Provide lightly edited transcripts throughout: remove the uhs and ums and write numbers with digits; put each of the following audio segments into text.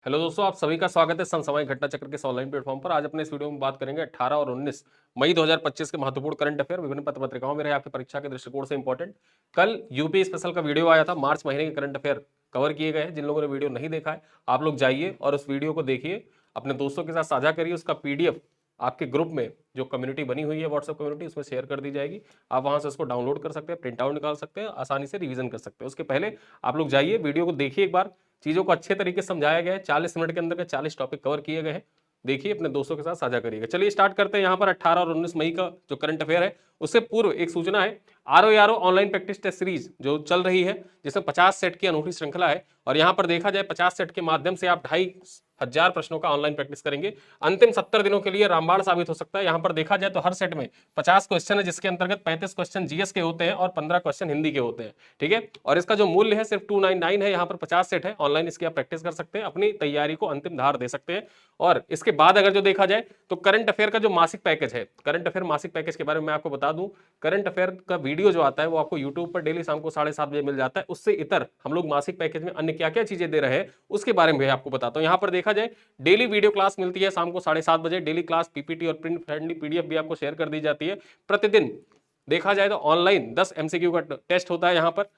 Hello दोस्तों, आप सभी का स्वागत है समसामयिक घटना चक्र के इस ऑनलाइन प्लेटफॉर्म पर। आज अपने इस वीडियो में बात करेंगे 18 और 19 मई 2025 के महत्वपूर्ण करंट अफेयर विभिन्न पत्र पत्रिकाओं में रहे आपकी परीक्षा के दृष्टिकोण से इंपॉर्टेंट। कल यूपी स्पेशल का वीडियो आया था, मार्च महीने के करंट अफेयर कवर किए गए हैं। जिन लोगों ने वीडियो नहीं देखा है, आप लोग जाइए और उस वीडियो को देखिए, अपने दोस्तों के साथ साझा करिए। उसका पीडीएफ आपके ग्रुप में जो कम्युनिटी बनी हुई है, व्हाट्सएप कम्युनिटी, उसमें शेयर कर दी जाएगी। आप वहां से उसको डाउनलोड कर सकते हैं, प्रिंट आउट निकाल सकते हैं, आसानी से रिवीजन कर सकते हैं। उसके पहले आप लोग जाइए, वीडियो को देखिए एक बार। चीजों को अच्छे तरीके से समझाया गया है। 40 मिनट के अंदर के 40 टॉपिक कवर किए गए हैं। देखिए, अपने दोस्तों के साथ साझा करिएगा। चलिए स्टार्ट करते हैं। यहाँ पर 18 और 19 मई का जो करंट अफेयर है, उससे पूर्व एक सूचना है। RO online practice test series जो चल रही है, जिसमें 50 सेट की अनूठी श्रृंखला है। और यहाँ पर देखा जाए 50 सेट के माध्यम से आप 2500 प्रश्नों का ऑनलाइन प्रैक्टिस करेंगे। अंतिम 70 दिनों के लिए रामबाण साबित हो सकता है। यहाँ पर देखा जाए तो हर सेट में 50 क्वेश्चन है, जिसके अंतर्गत 35 क्वेश्चन जीएस के होते हैं और 15 क्वेश्चन हिंदी के होते हैं। ठीक है, और इसका जो मूल्य है सिर्फ 299 है। यहाँ पर 50 सेट है, ऑनलाइन इसकी आप प्रैक्टिस कर सकते हैं, अपनी तैयारी को अंतिम धार दे सकते हैं। और इसके बाद अगर जो देखा जाए तो करंट अफेयर का जो मासिक पैकेज है, करंट अफेयर मासिक पैकेज के बारे में मैं आपको बता दूं। करंट अफेयर का वीडियो जो आता है वो आपको यूट्यूब पर डेली शाम को 7:30 बजे मिल जाता है। उससे इतर हम लोग मासिक पैकेज में अन्य क्या क्या चीजें दे रहे हैं उसके बारे में भी आपको बताता हूं। यहाँ पर देखा जाए डेली वीडियो क्लास मिलती है शाम को 7:30 बजे। डेली क्लास पीपीटी और प्रिंट फ्रेंडली पीडीएफ भी आपको शेयर कर दी जाती है। प्रतिदिन देखा जाए तो ऑनलाइन 10 एमसीक्यू का टेस्ट होता है। यहाँ पर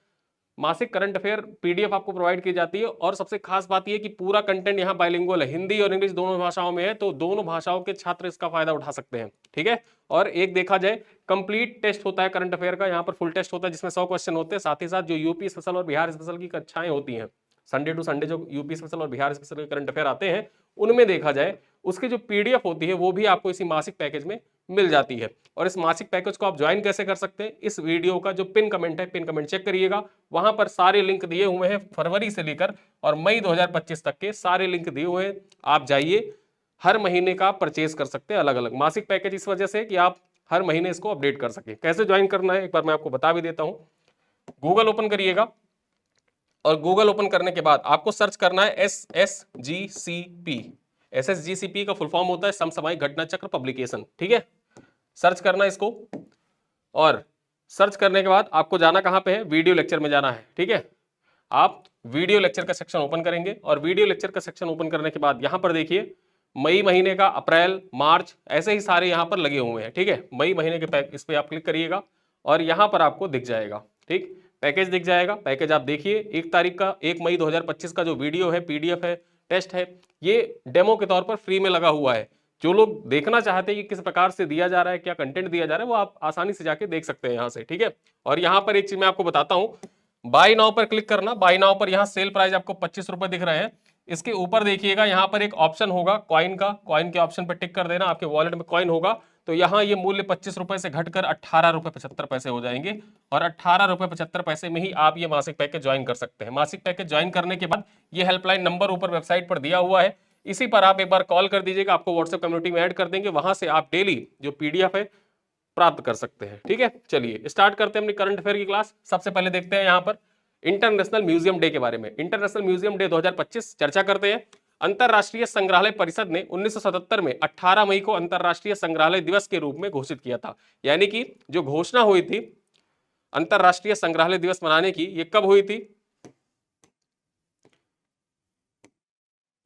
मासिक करंट अफेयर पीडीएफ आपको प्रोवाइड की जाती है। और सबसे खास बात यह कि पूरा कंटेंट यहाँ बाइलिंगुअल है, हिंदी और इंग्लिश दोनों भाषाओं में है, तो दोनों भाषाओं के छात्र इसका फायदा उठा सकते हैं। ठीक है, और एक देखा जाए कंप्लीट टेस्ट होता है करंट अफेयर का। यहाँ पर फुल टेस्ट होता है जिसमें 100 क्वेश्चन होते हैं। साथ ही साथ जो यूपी स्पेशल और बिहार स्पेशल की कक्षाएं होती हैं, संडे टू संडे जो यूपी स्पेशल और बिहार स्पेशल के करंट अफेयर आते हैं, उनमें देखा जाए उसकी जो पीडीएफ होती है वो भी आपको इसी मासिक पैकेज में मिल जाती है। और इस मासिक पैकेज को आप ज्वाइन कैसे कर सकते हैं, इस वीडियो का जो पिन कमेंट है, पिन कमेंट चेक करिएगा। वहां पर सारे लिंक दिए हुए हैं, फरवरी से लेकर और मई 2025 तक के सारे लिंक दिए हुए हैं। आप जाइए, हर महीने का परचेज कर सकते हैं अलग अलग मासिक पैकेज, इस वजह से कि आप हर महीने इसको अपडेट कर सके। कैसे ज्वाइन करना है एक बार मैं आपको बता भी देता हूं। गूगल ओपन करिएगा और गूगल ओपन करने के बाद आपको सर्च करना है SSGCP। SSGCP का फुल फॉर्म होता है समसामयिक घटना चक्र पब्लिकेशन। ठीक है, सर्च करना इसको। और सर्च करने के बाद आपको जाना कहां पे है, वीडियो लेक्चर में जाना है। ठीक है, आप वीडियो लेक्चर का सेक्शन ओपन करेंगे और वीडियो लेक्चर का सेक्शन ओपन करने के बाद यहां पर देखिए मई महीने का, अप्रैल, मार्च, ऐसे ही सारे यहां पर लगे हुए हैं। ठीक है, मई महीने के इस पे आप क्लिक करिएगा और यहां पर आपको दिख जाएगा, ठीक, पैकेज दिख जाएगा। पैकेज आप देखिए 1 तारीख का, 1 मई 2025 का जो वीडियो है, पीडीएफ है, टेस्ट है, ये डेमो के तौर पर फ्री में लगा हुआ है। जो लोग देखना चाहते हैं कि किस प्रकार से दिया जा रहा है, क्या कंटेंट दिया जा रहा है, वो आप आसानी से जाके देख सकते हैं यहाँ से। ठीक है, और यहाँ पर एक चीज मैं आपको बताता हूँ, बाई नाउ पर क्लिक करना। बाई नाउ पर यहाँ सेल प्राइस आपको 25 रुपए दिख रहे हैं। इसके ऊपर देखिएगा यहाँ पर एक ऑप्शन होगा कॉइन का, कॉइन के ऑप्शन पर टिक कर देना। आपके वॉलेट में कॉइन होगा तो यहाँ ये मूल्य 25 रुपए से घटकर 18 रुपए 75 पैसे हो जाएंगे। और 18 रुपए 75 पैसे में ही आप ये मासिक पैकेज ज्वाइन कर सकते हैं। मासिक पैकेज ज्वाइन करने के बाद ये हेल्पलाइन नंबर ऊपर वेबसाइट पर दिया हुआ है, इसी पर आप एक बार कॉल कर दीजिएगा, आपको व्हाट्सएप कम्युनिटी में ऐड कर देंगे। वहां से आप डेली जो पीडीएफ है प्राप्त कर सकते हैं। ठीक है, चलिए स्टार्ट करते हैं अपनी करंट अफेयर की क्लास। सबसे पहले देखते हैं यहाँ पर इंटरनेशनल म्यूजियम डे के बारे में। इंटरनेशनल म्यूजियम डे 2025 चर्चा करते हैं। अंतरराष्ट्रीय संग्रहालय परिषद ने 1977 में 18 मई को अंतरराष्ट्रीय संग्रहालय दिवस के रूप में घोषित किया था। यानी कि जो घोषणा हुई थी अंतरराष्ट्रीय संग्रहालय दिवस मनाने की, ये कब हुई थी,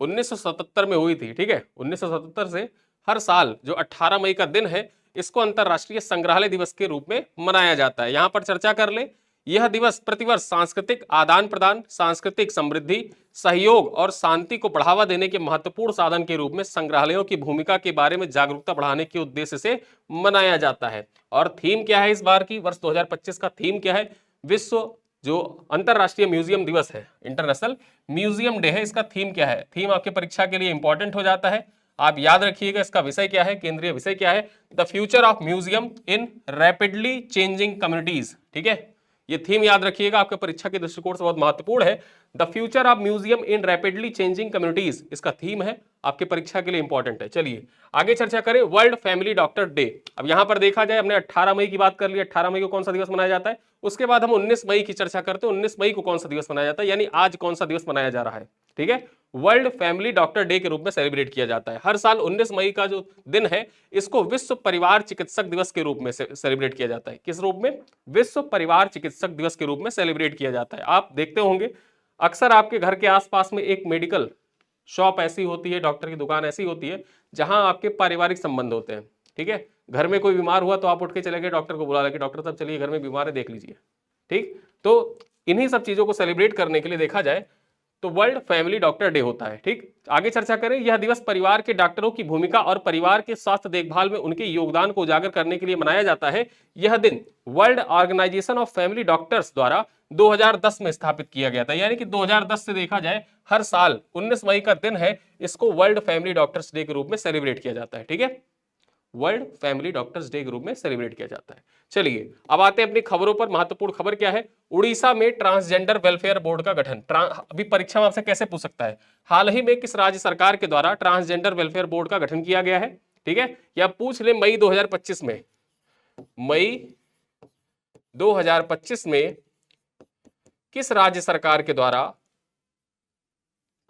1977 में हुई थी। ठीक है, 1977 से हर साल जो 18 मई का दिन है, इसको अंतरराष्ट्रीय संग्रहालय दिवस के रूप में मनाया जाता है। यहां पर चर्चा कर ले, यह दिवस प्रतिवर्ष सांस्कृतिक आदान प्रदान, सांस्कृतिक समृद्धि, सहयोग और शांति को बढ़ावा देने के महत्वपूर्ण साधन के रूप में संग्रहालयों की भूमिका के बारे में जागरूकता बढ़ाने के उद्देश्य से मनाया जाता है। और थीम क्या है इस बार की, वर्ष 2025 का थीम क्या है, विश्व जो अंतरराष्ट्रीय म्यूजियम दिवस है, इंटरनेशनल म्यूजियम डे है, इसका थीम क्या है। थीम आपके परीक्षा के लिए इंपॉर्टेंट हो जाता है, आप याद रखिएगा। इसका विषय क्या है, केंद्रीय विषय क्या है, the future of museum in rapidly changing communities. ठीक है, ये थीम याद रखिएगा, आपके परीक्षा के दृष्टिकोण से बहुत महत्वपूर्ण है। The future of museum in rapidly changing communities इसका थीम है, आपके परीक्षा के लिए इंपॉर्टेंट है। चलिए आगे चर्चा करें, वर्ल्ड फैमिली डॉक्टर डे। अब यहां पर देखा जाए, हमने 18 मई की बात कर ली, 18 मई को कौन सा दिवस मनाया जाता है। उसके बाद हम 19 मई की चर्चा करते हैं, 19 मई को कौन सा दिवस मनाया जाता है, यानी आज कौन सा दिवस मनाया जा रहा है। ठीक है, वर्ल्ड फैमिली डॉक्टर डे के रूप में सेलिब्रेट किया जाता है। हर साल 19 मई का जो दिन है, इसको विश्व परिवार चिकित्सक दिवस के रूप में सेलिब्रेट किया जाता है। किस रूप में, विश्व परिवार चिकित्सक दिवस के रूप में सेलिब्रेट किया जाता है। आप देखते होंगे अक्सर आपके घर के आसपास में एक मेडिकल शॉप ऐसी होती है, डॉक्टर की दुकान ऐसी होती है जहां आपके पारिवारिक संबंध होते हैं, ठीक है। घर में कोई बीमार हुआ तो आप उठ के चले गए, डॉक्टर को बुला लेके, डॉक्टर साहब चलिए घर में बीमार है, देख लीजिए, ठीक। तो इन्हीं सब चीजों को सेलिब्रेट करने के लिए देखा जाए तो वर्ल्ड फैमिली डॉक्टर डे होता है, ठीक। आगे चर्चा करें, यह दिवस परिवार के डॉक्टरों की भूमिका और परिवार के स्वास्थ्य देखभाल में उनके योगदान को उजागर करने के लिए मनाया जाता है। यह दिन World Organisation of Family Doctors द्वारा 2010 में स्थापित किया गया था, यानी कि 2010 से देखा जाए हर साल 19 मई का दिन है, इसको वर्ल्ड फैमिली डॉक्टर्स डे के रूप में सेलिब्रेट किया जाता है, ठीक है। वर्ल्ड फैमिली डॉक्टर्स डे के रूप में सेलिब्रेट किया जाता है। चलिए अब आते हैं अपनी खबरों पर। महत्वपूर्ण खबर क्या है, उड़ीसा में ट्रांसजेंडर वेलफेयर बोर्ड का गठन। अभी परीक्षा में आपसे कैसे पूछ सकता है, हाल ही में किस राज्य सरकार के द्वारा ट्रांसजेंडर वेलफेयर बोर्ड का गठन किया गया है, ठीक है। या पूछ ले मई 2025 में, मई 2025 में किस राज्य सरकार के द्वारा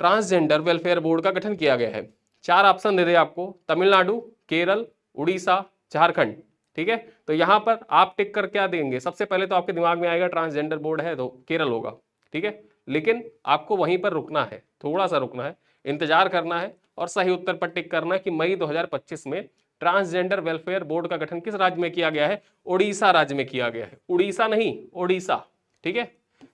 ट्रांसजेंडर वेलफेयर बोर्ड का गठन किया गया है। 4 ऑप्शन दे दे आपको, तमिलनाडु, केरल, उड़ीसा, झारखंड, ठीक है। तो यहां पर आप टिक कर क्या देंगे, सबसे पहले तो आपके दिमाग में आएगा ट्रांसजेंडर बोर्ड है तो केरल होगा, ठीक है। लेकिन आपको वहीं पर रुकना है, थोड़ा सा रुकना है, इंतजार करना है और सही उत्तर पर टिक करना है कि मई 2025 में ट्रांसजेंडर वेलफेयर बोर्ड का गठन किस राज्य में किया गया है, उड़ीसा राज्य में किया गया है, उड़ीसा नहीं ओडिशा, ठीक है।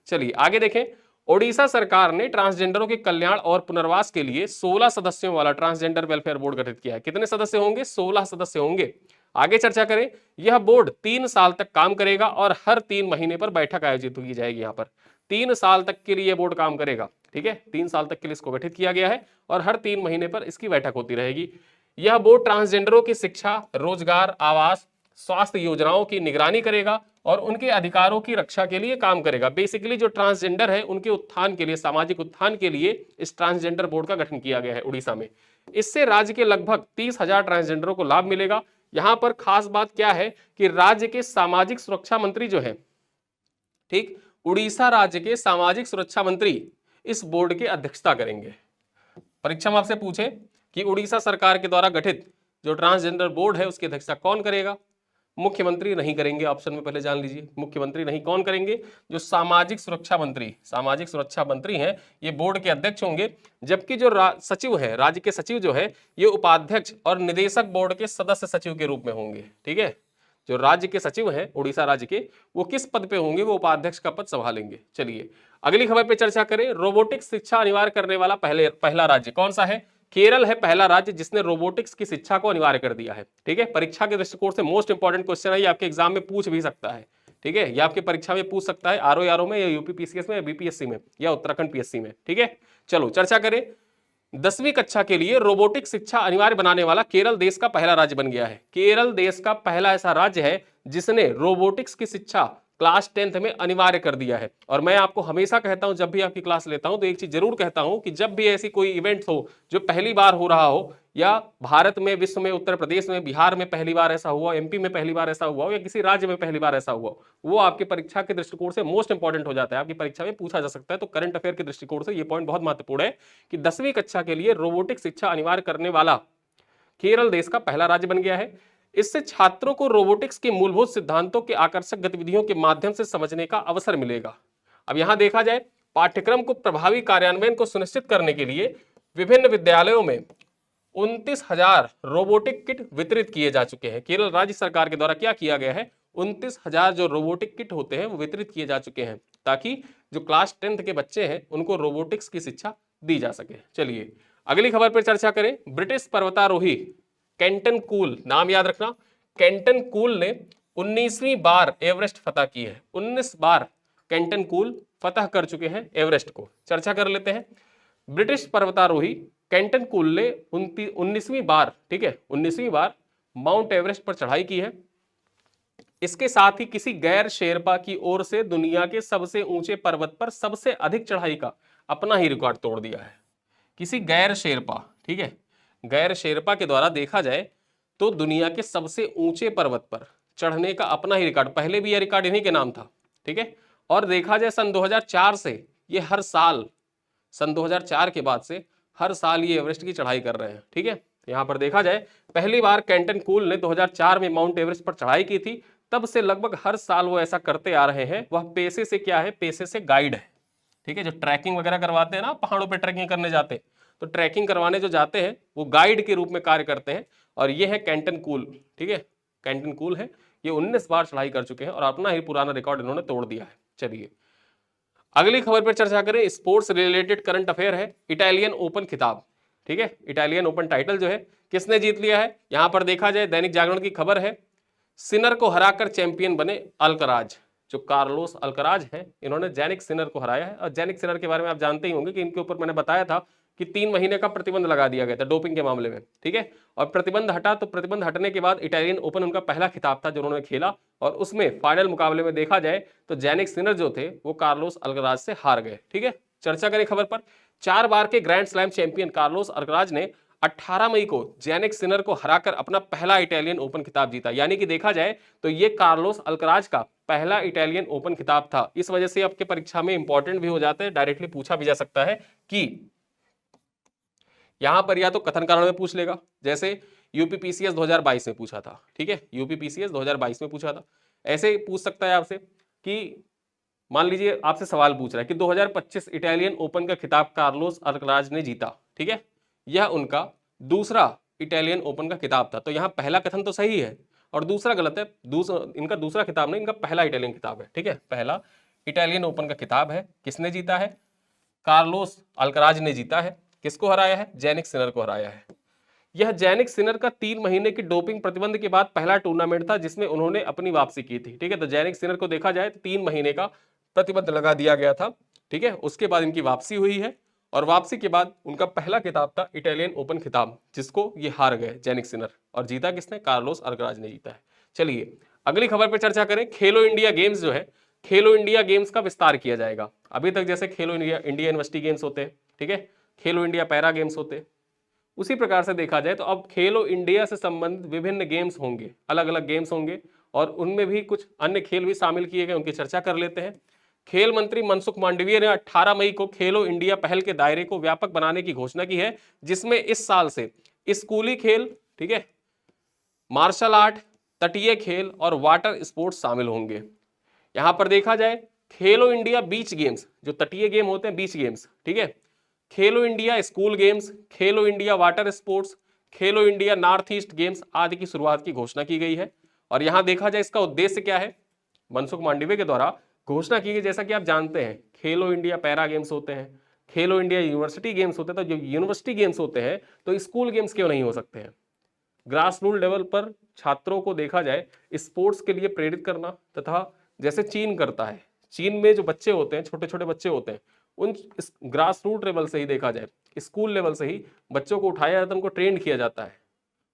चलिए आगे देखें, ओडिशा सरकार ने ट्रांसजेंडरों के कल्याण और पुनर्वास के लिए 16 सदस्यों वाला ट्रांसजेंडर वेलफेयर बोर्ड गठित किया है। कितने सदस्य होंगे, 16 सदस्य होंगे। आगे चर्चा करें, यह बोर्ड 3 साल तक काम करेगा और हर 3 महीने पर बैठक आयोजित की जाएगी। यहां पर 3 साल तक के लिए यह बोर्ड काम करेगा, ठीक है। 3 साल तक के लिए इसको गठित किया गया है और हर 3 महीने पर इसकी बैठक होती रहेगी। यह बोर्ड ट्रांसजेंडरों की शिक्षा, रोजगार, आवास, स्वास्थ्य योजनाओं की निगरानी करेगा और उनके अधिकारों की रक्षा के लिए काम करेगा। बेसिकली जो ट्रांसजेंडर है उनके उत्थान के लिए, सामाजिक उत्थान के लिए इस ट्रांसजेंडर बोर्ड का गठन किया गया है उड़ीसा में। इससे राज्य के लगभग 30,000 ट्रांसजेंडरों को लाभ मिलेगा। यहां पर खास बात क्या है कि राज्य के सामाजिक सुरक्षा मंत्री जो है, ठीक, उड़ीसा राज्य के सामाजिक सुरक्षा मंत्री इस बोर्ड की अध्यक्षता करेंगे। परीक्षा में आपसे पूछे कि उड़ीसा सरकार के द्वारा गठित जो ट्रांसजेंडर बोर्ड है उसकी अध्यक्षता कौन करेगा, मुख्यमंत्री नहीं करेंगे, ऑप्शन में पहले जान लीजिए, मुख्यमंत्री नहीं, कौन करेंगे, जो सामाजिक सुरक्षा मंत्री हैं ये बोर्ड के अध्यक्ष होंगे। जबकि जो सचिव है, राज्य के सचिव जो है ये उपाध्यक्ष और निदेशक बोर्ड के सदस्य सचिव के रूप में होंगे, ठीक है। जो राज्य के सचिव हैं उड़ीसा राज्य के, वो किस पद पे होंगे, वो उपाध्यक्ष का पद संभालेंगे। चलिए अगली खबर पे चर्चा करें, रोबोटिक्स शिक्षा अनिवार्य करने वाला पहला राज्य कौन सा है। केरल है पहला राज्य जिसने रोबोटिक्स की शिक्षा को अनिवार्य कर दिया है, ठीक है। परीक्षा के दृष्टिकोण से मोस्ट इंपॉर्टेंट क्वेश्चन है, ये आपके एग्जाम में पूछ भी सकता है, ठीक है। ये आपकी परीक्षा में पूछ सकता है, आरओ में या यूपी पीसीएस में या बीपीएससी में या उत्तराखंड पीएससी में, ठीक है। चलो चर्चा करें, 10वीं कक्षा के लिए रोबोटिक शिक्षा अनिवार्य बनाने वाला केरल देश का पहला राज्य बन गया है। केरल देश का पहला ऐसा राज्य है जिसने रोबोटिक्स की शिक्षा क्लास 10th में अनिवार्य कर दिया है। और मैं आपको हमेशा कहता हूं, जब भी आपकी क्लास लेता हूं तो एक चीज जरूर कहता हूं कि जब भी ऐसी कोई इवेंट हो जो पहली बार हो रहा हो, या भारत में, विश्व में, उत्तर प्रदेश में, बिहार में पहली बार ऐसा हुआ, एमपी में पहली बार ऐसा हुआ हो, या किसी राज्य में पहली बार ऐसा हुआ, वो आपकी परीक्षा के दृष्टिकोण से मोस्ट इंपॉर्टेंट हो जाता है, आपकी परीक्षा में पूछा जा सकता है। तो करंट अफेयर के दृष्टिकोण से ये पॉइंट बहुत महत्वपूर्ण है कि 10वीं कक्षा के लिए रोबोटिक शिक्षा अनिवार्य करने वाला केरल देश का पहला राज्य बन गया है। इससे छात्रों को रोबोटिक्स के मूलभूत सिद्धांतों के आकर्षक गतिविधियों के माध्यम से समझने का अवसर मिलेगा। अब यहां देखा जाए, पाठ्यक्रम को प्रभावी कार्यान्वयन को सुनिश्चित करने के लिए विभिन्न विद्यालयों में 29,000 रोबोटिक किट वितरित किए जा चुके हैं। केरल राज्य सरकार के द्वारा क्या किया गया है, 29,000 जो रोबोटिक किट होते हैं वो वितरित किए जा चुके हैं, ताकि जो क्लास 10th के बच्चे हैं उनको रोबोटिक्स की शिक्षा दी जा सके। चलिए अगली खबर पर चर्चा करें, ब्रिटिश पर्वतारोही केंटन कूल, नाम याद रखना, केंटन कूल ने 19वीं बार एवरेस्ट फतह की है। 19 बार केंटन कूल फतह कर चुके हैं एवरेस्ट को। चर्चा कर लेते हैं, ब्रिटिश पर्वतारोही केंटन कूल ने 19वीं बार, ठीक है, 19वीं बार माउंट एवरेस्ट पर चढ़ाई की है। इसके साथ ही किसी गैर शेरपा की ओर से दुनिया के सबसे ऊंचे पर्वत पर सबसे अधिक चढ़ाई का अपना ही रिकॉर्ड तोड़ दिया है। किसी गैर शेरपा, ठीक है, गैर शेरपा के द्वारा देखा जाए तो दुनिया के सबसे ऊंचे पर्वत पर चढ़ने का अपना ही रिकॉर्ड, पहले भी यह रिकॉर्ड इन्हीं के नाम था, ठीक है। और देखा जाए सन 2004 से ये हर साल, सन 2004 के बाद से हर साल ये एवरेस्ट की चढ़ाई कर रहे हैं, ठीक है। यहां पर देखा जाए, पहली बार केंटन कूल ने 2004 में माउंट एवरेस्ट पर चढ़ाई की थी, तब से लगभग हर साल वो ऐसा करते आ रहे हैं। वह पेशे से क्या है, पेशे से गाइड है, ठीक है। जो ट्रैकिंग वगैरह करवाते हैं ना, पहाड़ों पे ट्रैकिंग करने जाते हैं, तो ट्रैकिंग करवाने जो जाते हैं वो गाइड के रूप में कार्य करते हैं। और ये है कैंटन कूल, ठीक है, कैंटन कूल है, ये 19 बार चढ़ाई कर चुके हैं और अपना ही पुराना रिकॉर्ड इन्होंने तोड़ दिया है। चलिए अगली खबर पर चर्चा करें, स्पोर्ट्स रिलेटेड करंट अफेयर है, इटालियन ओपन खिताब, ठीक है, इटालियन ओपन टाइटल जो है किसने जीत लिया है। यहां पर देखा जाए दैनिक जागरण की खबर है, सिनर को हराकर चैंपियन बने अल्कराज। जो कार्लोस अल्कराज हैं इन्होंने जैनिक सिनर को हराया है। और जैनिक सिनर के बारे में आप जानते ही होंगे कि इनके ऊपर मैंने बताया था कि 3 महीने का प्रतिबंध लगा दिया गया था डोपिंग के मामले में, ठीक है। और प्रतिबंध हटा तो प्रतिबंध हटने के बाद इटालियन ओपन उनका पहला खिताब था जो उन्होंने खेला, और उसमें फाइनल मुकाबले में देखा जाए तो जैनिक सिनर जो थे वो कार्लोस अल्कराज से हार गए, ठीक है। चर्चा करें खबर पर, 4 बार के grand slam champion Carlos Alcaraz ने 18 मई को जैनिक सिनर को हराकर अपना पहला इटालियन ओपन खिताब जीता। यानी कि देखा जाए तो ये कार्लोस अल्कराज का पहला इटालियन ओपन खिताब था। इस वजह से आपके परीक्षा में इंपॉर्टेंट भी हो जाते हैं, डायरेक्टली पूछा भी जा सकता है कि यहां पर या तो कथन कारण में पूछ लेगा, जैसे यूपीपीसीएस 2022 में पूछा था, ठीक है, यूपीपीसीएस 2022 में पूछा था। ऐसे पूछ सकता है आपसे कि मान लीजिए आपसे सवाल पूछ रहा है कि 2025 इटालियन ओपन का खिताब कार्लोस अल्कराज ने जीता, ठीक है, यह उनका दूसरा इटालियन ओपन का खिताब था। तो यहां पहला कथन तो सही है और दूसरा गलत है। इनका दूसरा खिताब नहीं, इनका पहला इटालियन खिताब है, ठीक है, पहला इटालियन ओपन का खिताब है। किसने जीता है? कार्लोस अल्कराज ने जीता है। किसको हराया है? जैनिक सिनर को हराया है। यह जैनिक सिनर का 3 महीने की डोपिंग प्रतिबंध के बाद पहला टूर्नामेंट था जिसमें उन्होंने अपनी वापसी की थी, ठीक है। तो जैनिक सिनर को देखा जाए तो 3 महीने का प्रतिबंध लगा दिया गया था, ठीक है। उसके बाद इनकी वापसी हुई है और वापसी के बाद उनका पहला खिताब था इटालियन ओपन खिताब, जिसको ये हार गए जैनिक सिनर, और जीता किसने? कार्लोस अल्कराज ने जीता है। चलिए अगली खबर पर चर्चा करें, खेलो इंडिया गेम्स जो है, खेलो इंडिया गेम्स का विस्तार किया जाएगा। अभी तक जैसे खेलो इंडिया यूनिवर्सिटी गेम्स होते हैं, ठीक है, खेलो इंडिया पैरा गेम्स होते हैं, उसी प्रकार से देखा जाए तो अब खेलो इंडिया से संबंधित विभिन्न गेम्स होंगे, अलग अलग गेम्स होंगे और उनमें भी कुछ अन्य खेल भी शामिल किए गए, उनकी चर्चा कर लेते हैं। खेल मंत्री मनसुख मांडविया ने 18 मई को खेलो इंडिया पहल के दायरे को व्यापक बनाने की घोषणा की है, जिसमें इस साल से स्कूली खेल, ठीक है, मार्शल आर्ट, तटीय खेल और वाटर स्पोर्ट्स शामिल होंगे। यहां पर देखा जाए खेलो इंडिया बीच गेम्स, जो तटीय गेम होते हैं बीच गेम्स, ठीक है, खेलो इंडिया स्कूल गेम्स, खेलो इंडिया वाटर स्पोर्ट्स, खेलो इंडिया नॉर्थ ईस्ट गेम्स आदि की शुरुआत की घोषणा की गई है। और यहां देखा जाए इसका उद्देश्य क्या है, मनसुख मांडविया के द्वारा घोषणा की गई। जैसा कि आप जानते हैं खेलो इंडिया पैरा गेम्स होते हैं, खेलो इंडिया यूनिवर्सिटी गेम्स होते हैं, तो जो यूनिवर्सिटी गेम्स होते हैं तो स्कूल गेम्स क्यों नहीं हो सकते हैं। ग्रास रूट लेवल पर छात्रों को देखा जाए स्पोर्ट्स के लिए प्रेरित करना, तथा जैसे चीन करता है, चीन में जो बच्चे होते हैं, छोटे छोटे बच्चे होते हैं, उन ग्रास रूट लेवल से ही देखा जाए, स्कूल लेवल से ही बच्चों को उठाया जाता है, उनको ट्रेन किया जाता है।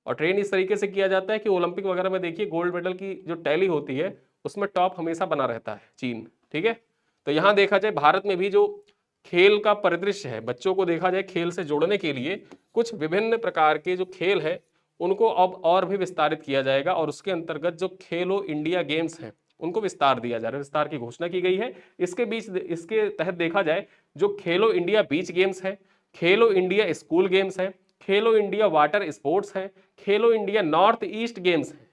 और ट्रेन इस तरीके से किया जाता है कि ओलंपिक वगैरह में देखिए गोल्ड मेडल की जो टैली होती है उसमें टॉप हमेशा बना रहता है चीन, ठीक है। तो यहाँ देखा जाए भारत में भी जो खेल का परिदृश्य है, बच्चों को देखा जाए खेल से जोड़ने के लिए कुछ विभिन्न प्रकार के जो खेल है उनको अब और भी विस्तारित किया जाएगा, और उसके अंतर्गत जो खेलो इंडिया गेम्स हैं उनको विस्तार दिया जा रहा है, विस्तार की घोषणा की गई है। इसके तहत देखा जाए जो खेलो इंडिया बीच गेम्स है, खेलो इंडिया स्कूल गेम्स है, खेलो इंडिया वाटर स्पोर्ट्स है, खेलो इंडिया नॉर्थ ईस्ट गेम्स है,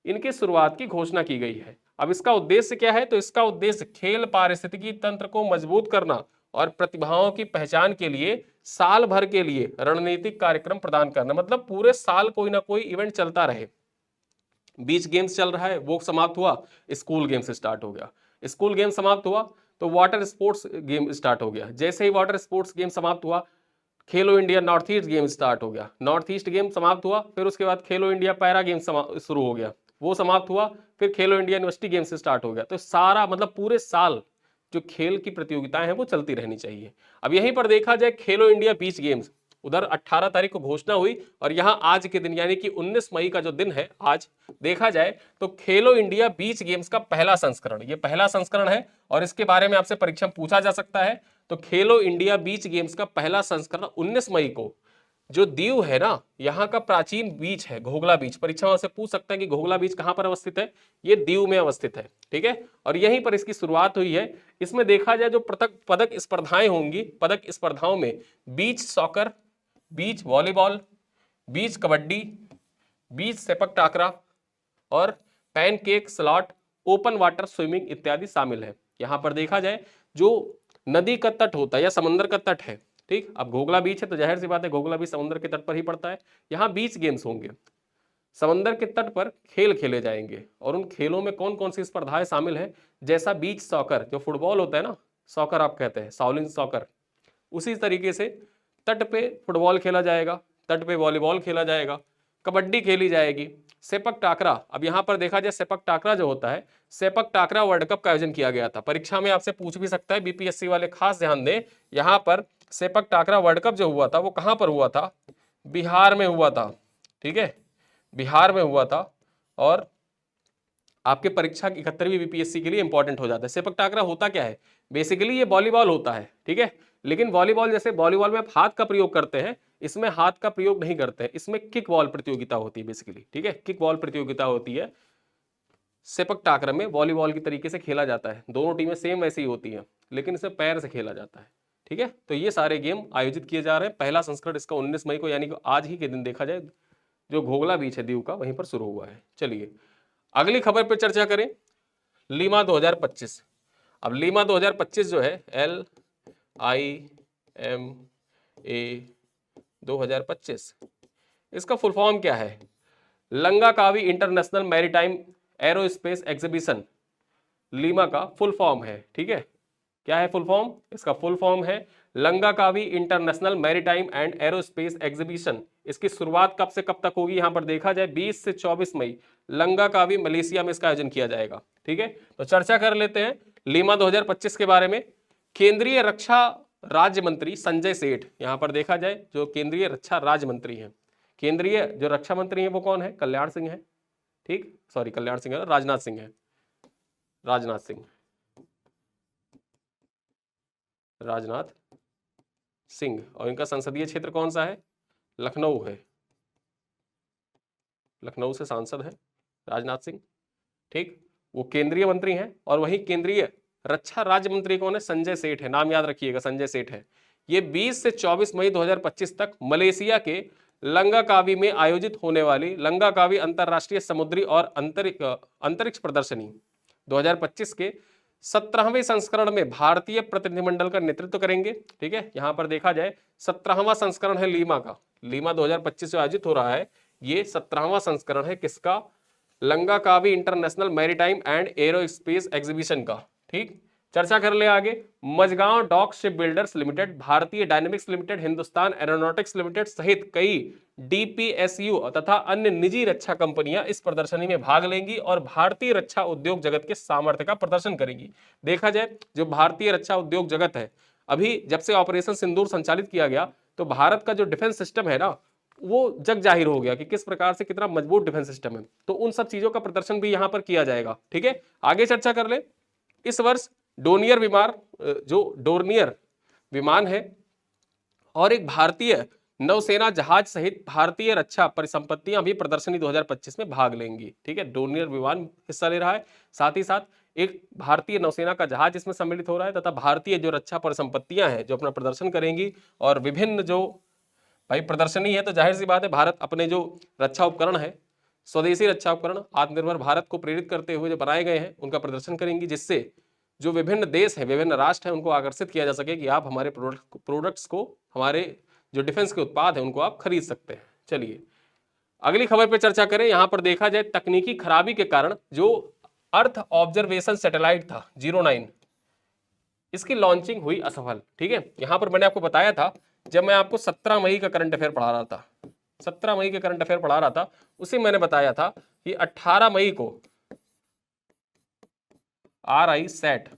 इनकी शुरुआत की घोषणा की गई है। अब इसका उद्देश्य क्या है? तो इसका उद्देश्य खेल पारिस्थितिकी तंत्र को मजबूत करना और प्रतिभाओं की पहचान के लिए साल भर के लिए रणनीतिक कार्यक्रम प्रदान करना। मतलब पूरे साल कोई ना कोई इवेंट चलता रहे। बीच गेम्स चल रहा है, वो समाप्त हुआ, स्कूल गेम्स स्टार्ट हो गया, स्कूल गेम समाप्त हुआ तो वाटर स्पोर्ट्स गेम स्टार्ट हो गया, जैसे ही वाटर स्पोर्ट्स गेम समाप्त हुआ खेलो India north east game start हो गया, नॉर्थ ईस्ट गेम समाप्त हुआ, फिर उसके बाद खेलो इंडिया पैरा गेम शुरू हो गया, वो समाप्त हुआ, फिर खेलो इंडिया यूनिवर्सिटी गेम से स्टार्ट हो गया। तो सारा मतलब पूरे साल जो खेल की प्रतियोगिताएं हैं वो चलती रहनी चाहिए। अब यहीं पर देखा जाए खेलो इंडिया बीच गेम्स, उधर 18 तारीख को घोषणा हुई और यहाँ आज के दिन यानी कि 19 मई का जो दिन है आज देखा जाए तो खेलो इंडिया बीच गेम्स का पहला संस्करण, ये पहला संस्करण है और इसके बारे में आपसे परीक्षा में पूछा जा सकता है। तो खेलो इंडिया बीच गेम्स का पहला संस्करण 19 मई को, जो दीव है ना, यहाँ का प्राचीन बीच है घोघला बीच, परीक्षा से पूछ सकता है कि घोघला बीच कहाँ पर अवस्थित है, ये दीव में अवस्थित है, ठीक है। और यहीं पर इसकी शुरुआत हुई है। इसमें देखा जाए जो पदक स्पर्धाएं होंगी, पदक स्पर्धाओं में बीच सॉकर, बीच वॉलीबॉल, बीच कबड्डी, बीच सेपक टाकरा और pancake slot, open water swimming इत्यादि शामिल है। यहां पर देखा जाए जो नदी का तट होता है या समंदर का तट है, ठीक, अब घोघला बीच है तो जाहिर सी बात है घोघला बीच समुद्र के तट पर ही पड़ता है। यहाँ बीच गेम्स होंगे, समंदर के तट पर खेल खेले जाएंगे और उन खेलों में कौन कौन सी स्पर्धाएं शामिल है, जैसा बीच सॉकर, जो फुटबॉल होता है ना, सॉकर आप कहते हैं, शाओलिन सॉकर, उसी तरीके से तट पे फुटबॉल खेला जाएगा, तट पे वॉलीबॉल खेला जाएगा, कबड्डी खेली जाएगी, सेपक टाकरा। अब यहाँ पर देखा जाए सेपक टाकरा जो होता है, सेपक टाकरा वर्ल्ड कप का आयोजन किया गया था, परीक्षा में आपसे पूछ भी सकता है, बीपीएससी वाले खास ध्यान दें। यहाँ पर सेपक टाकरा वर्ल्ड कप जो हुआ था वो कहाँ पर हुआ था, बिहार में हुआ था, ठीक है, बिहार में हुआ था। और आपके परीक्षा 71वीं बीपीएससी के लिए इंपॉर्टेंट हो जाता है। सेपक टाकरा होता क्या है, बेसिकली ये वॉलीबॉल होता है, ठीक है, लेकिन वॉलीबॉल जैसे वॉलीबॉल में आप हाथ का प्रयोग करते हैं, इसमें हाथ का प्रयोग नहीं करते हैं, इसमें किक बॉल प्रतियोगिता होती है बेसिकली, ठीक है, किक बॉल प्रतियोगिता होती है। सेपक टाकरा में वॉलीबॉल की तरीके से खेला जाता है, दोनों टीमें सेम ऐसी ही होती हैं, लेकिन इसमें पैर से खेला जाता है, ठीक है। तो ये सारे गेम आयोजित किए जा रहे हैं। पहला संस्करण इसका 19 मई को यानी कि आज ही के दिन देखा जाए, जो घोघला बीच है दीव का, वहीं पर शुरू हुआ है। चलिए अगली खबर पर चर्चा करें, लीमा 2025। अब लीमा 2025 जो है, LIMA 2025, इसका फुल फॉर्म क्या है, Langkawi international maritime aerospace exhibition, LIMA का फुल फॉर्म है, ठीक है। क्या है फुल फॉर्म, इसका फुल फॉर्म है Langkawi international maritime and aerospace exhibition. इसकी शुरुआत कब से कब तक होगी, यहां पर देखा जाए 20 से 24 मई लंकाकावी मलेशिया में इसका आयोजन किया जाएगा, ठीक है। तो चर्चा कर लेते हैं लीमा 2025 के बारे में। केंद्रीय रक्षा राज्य मंत्री संजय सेठ, यहां पर देखा जाए जो केंद्रीय रक्षा राज्य मंत्री हैं, केंद्रीय जो रक्षा मंत्री हैं वो कौन है, कल्याण सिंह है, ठीक, सॉरी कल्याण सिंह है, राजनाथ सिंह है, राजनाथ सिंह, राजनाथ सिंह। और इनका संसदीय क्षेत्र कौन सा है, लखनऊ है, लखनऊ से सांसद है राजनाथ सिंह, ठीक, वो केंद्रीय मंत्री हैं। और वही केंद्रीय रक्षा राज्य मंत्री कौन है, संजय सेठ है, नाम याद रखिएगा, संजय सेठ है। ये 20 से 24 मई 2025 तक मलेशिया के लंकाकावी में आयोजित होने वाली लंकाकावी अंतरराष्ट्रीय समुद्री और अंतरिक्ष प्रदर्शनी 2025 के 17वें संस्करण में भारतीय प्रतिनिधिमंडल का नेतृत्व करेंगे, ठीक है। यहां पर देखा जाए 17वां संस्करण है लीमा का, लीमा 2025 से आयोजित हो रहा है, ये 17वां संस्करण है किसका, Langkawi international maritime and aerospace exhibition का, ठीक। चर्चा कर ले आगे, Mazagaon dock shipbuilders limited, भारतीय dynamics limited, Hindustan aeronautics limited सहित कई डीपीएसयू तथा अन्य निजी रक्षा कंपनियां इस प्रदर्शनी में भाग लेंगी और भारतीय रक्षा उद्योग जगत के सामर्थ्य का प्रदर्शन करेंगी। देखा जाए जो भारतीय रक्षा उद्योग जगत है, अभी जब से ऑपरेशन सिंदूर संचालित किया गया तो भारत का जो डिफेंस सिस्टम है ना, वो जग जाहिर हो गया कि किस प्रकार से कितना मजबूत डिफेंस सिस्टम है। तो उन सब चीजों का प्रदर्शन भी यहां पर किया जाएगा, ठीक है। आगे चर्चा कर ले, इस वर्ष डोर्नियर विमान, जो डोर्नियर विमान है और एक भारतीय नौसेना जहाज सहित भारतीय रक्षा परिसंपत्तियां भी प्रदर्शनी 2025 में भाग लेंगी, ठीक है। डोर्नियर विमान हिस्सा ले रहा है, साथ ही साथ एक भारतीय नौसेना का जहाज इसमें सम्मिलित हो रहा है तथा भारतीय जो रक्षा परिसंपत्तियां हैं जो अपना प्रदर्शन करेंगी। और विभिन्न जो भाई प्रदर्शनी है तो जाहिर सी बात है भारत अपने जो रक्षा उपकरण है, स्वदेशी रक्षा उपकरण आत्मनिर्भर भारत को प्रेरित करते हुए जो बनाए गए हैं उनका प्रदर्शन करेंगी, जिससे जो विभिन्न देश हैं, विभिन्न राष्ट्र हैं, उनको आकर्षित किया जा सके कि आप हमारे प्रोडक्ट्स को, हमारे जो डिफेंस के उत्पाद हैं उनको आप खरीद सकते हैं। चलिए अगली खबर पर चर्चा करें। यहां पर देखा जाए तकनीकी खराबी के कारण जो अर्थ ऑब्जर्वेशन सैटेलाइट था 09, इसकी लॉन्चिंग हुई असफल, ठीक है। यहां पर मैंने आपको बताया था, जब मैं आपको 17 मई का करंट अफेयर पढ़ा रहा था, 17 मई के करंट अफेयर पढ़ा रहा था, उसे मैंने बताया था कि 18 मई को RISAT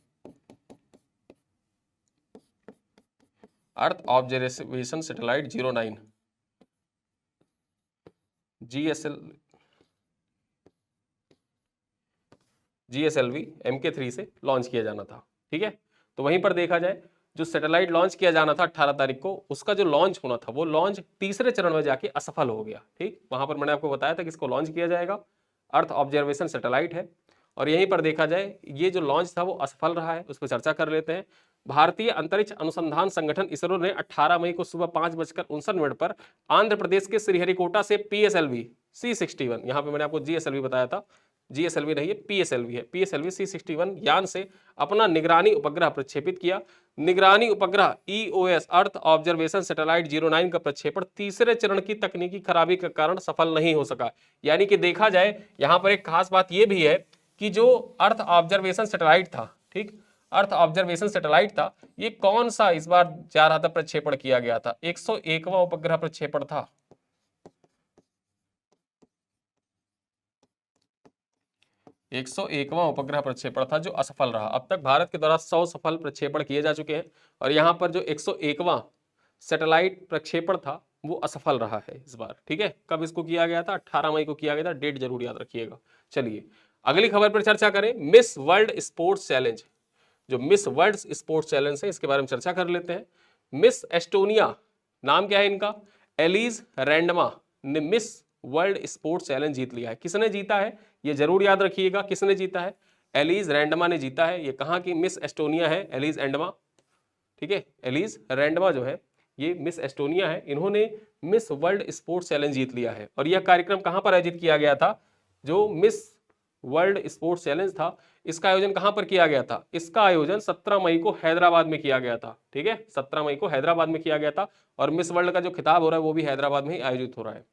earth observation satellite 09 GSLV MK3 से लॉन्च किया जाना था, ठीक है। तो वहीं पर देखा जाए जो सैटेलाइट लॉन्च किया जाना था 18 तारीख को, उसका जो लॉन्च होना था वो लॉन्च तीसरे चरण में जाके असफल हो गया, ठीक। वहां पर मैंने आपको बताया था कि इसको लॉन्च किया जाएगा, अर्थ ऑब्जर्वेशन सैटेलाइट है। और यहीं पर देखा जाए ये जो लॉन्च था वो असफल रहा है, उस पर चर्चा कर लेते हैं। भारतीय अंतरिक्ष अनुसंधान संगठन इसरो ने 18 मई को सुबह 5:59 पर आंध्र प्रदेश के श्रीहरिकोटा से PSLV C61, यहाँ पे मैंने आपको GSLV बताया था, GSLV नहीं है, PSLV है। PSLV C61 यान से अपना निगरानी उपग्रह प्रक्षेपित किया। निगरानी उपग्रह EOS अर्थ ऑब्जर्वेशन सैटेलाइट 09 का प्रक्षेपण तीसरे चरण की तकनीकी खराबी के कारण सफल नहीं हो सका। यानी कि देखा जाए यहां पर एक खास बात यह भी है कि जो अर्थ ऑब्जर्वेशन सैटेलाइट था, ठीक, अर्थ ऑब्जर्वेशन सैटेलाइट था, ये कौन सा इस बार जा रहा था, प्रक्षेपण किया गया था, 101वां उपग्रह प्रक्षेपण था। 101वां उपग्रह प्रक्षेपण था जो असफल रहा। अब तक भारत के द्वारा 100 सफल प्रक्षेपण किए जा चुके हैं और यहां पर जो 101वां सैटेलाइट प्रक्षेपण था वो असफल रहा है इस बार। ठीक है, कब इसको किया गया था, 18 मई को किया गया था, डेट जरूर याद रखिएगा। चलिए अगली खबर पर चर्चा करें, मिस वर्ल्ड स्पोर्ट्स चैलेंज। जो मिस वर्ल्ड स्पोर्ट्स चैलेंज है इसके बारे में चर्चा कर लेते हैं। मिस एस्टोनिया, नाम क्या है इनका, एलिज रैंडमा ने मिस वर्ल्ड स्पोर्ट्स चैलेंज जीत लिया है। किसने जीता है ये जरूर याद रखिएगा, किसने जीता है, एलिज रैंडमा ने जीता है। ये कहाँ की मिस एस्टोनिया है, एलिज रैंडमा। ठीक है, एलिज रैंडमा जो है ये मिस एस्टोनिया है, इन्होंने मिस वर्ल्ड स्पोर्ट्स चैलेंज जीत लिया है। और यह कार्यक्रम कहां पर आयोजित किया गया था, जो मिस वर्ल्ड स्पोर्ट्स चैलेंज था इसका आयोजन कहां पर किया गया था, इसका आयोजन 17 मई को हैदराबाद में किया गया था। ठीक है, 17 मई को हैदराबाद में किया गया था और मिस वर्ल्ड का जो खिताब हो रहा है वो भी हैदराबाद में ही आयोजित हो रहा है।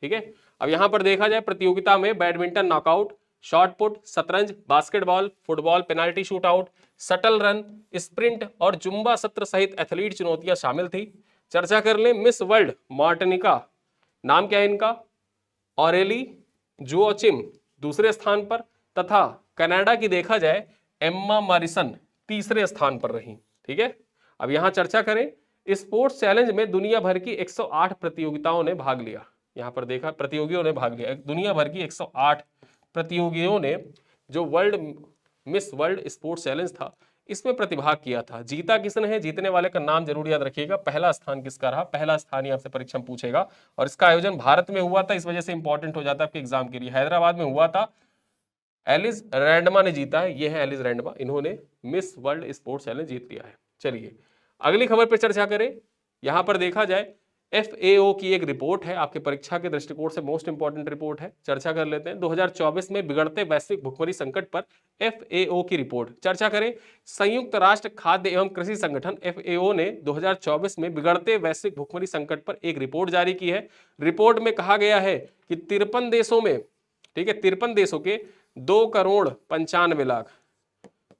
ठीक है, अब यहां पर देखा जाए प्रतियोगिता में बैडमिंटन नॉकआउट, शॉट पुट, शतरंज, basketball, football, penalty shoot out, shuttle run, sprint और जुम्बा सत्र सहित एथलीट चुनौतियां शामिल थी। चर्चा कर लें, मिस वर्ल्ड मार्टिनिका, नाम क्या है इनका, ऑरेली जोचिम दूसरे स्थान पर, तथा कनाडा की देखा जाए एम्मा मॉरिसन तीसरे स्थान पर रही। ठीक है, अब यहां चर्चा करें, स्पोर्ट्स चैलेंज में दुनिया भर की 108 प्रतियोगिताओं ने भाग लिया। यहां पर देखा प्रतियोगियों ने भाग लिया, दुनिया भर की 108 प्रतियोगियों ने जो मिस वर्ल्ड स्पोर्ट्स चैलेंज था इसमें प्रतिभाग किया था। जीता किसने है, जीतने वाले का नाम जरूर याद रखिएगा, पहला स्थान किसका रहा, पहला स्थान ही आपसे परीक्षा में पूछेगा। और इसका आयोजन भारत में हुआ था, इस वजह से इंपॉर्टेंट हो जाता है आपके एग्जाम के लिए, हैदराबाद में हुआ था। एलिस रैंडमा ने जीता है, ये है एलिस रैंडमा, इन्होंने मिस वर्ल्ड स्पोर्ट्स चैलेंज जीत लिया है। चलिए अगली खबर पर चर्चा करें, यहां पर देखा जाए FAO की एक रिपोर्ट है, आपके परीक्षा के दृष्टिकोण से मोस्ट इंपॉर्टेंट रिपोर्ट है, चर्चा कर लेते हैं। 2024 में बिगड़ते वैश्विक भुखमरी संकट पर FAO की रिपोर्ट। चर्चा करें, संयुक्त राष्ट्र खाद्य एवं कृषि संगठन FAO ने 2024 में बिगड़ते वैश्विक भुखमरी संकट पर एक रिपोर्ट जारी की है। रिपोर्ट में कहा गया है कि 53 देशों में, ठीक है, 53 देशों के 2,95,00,000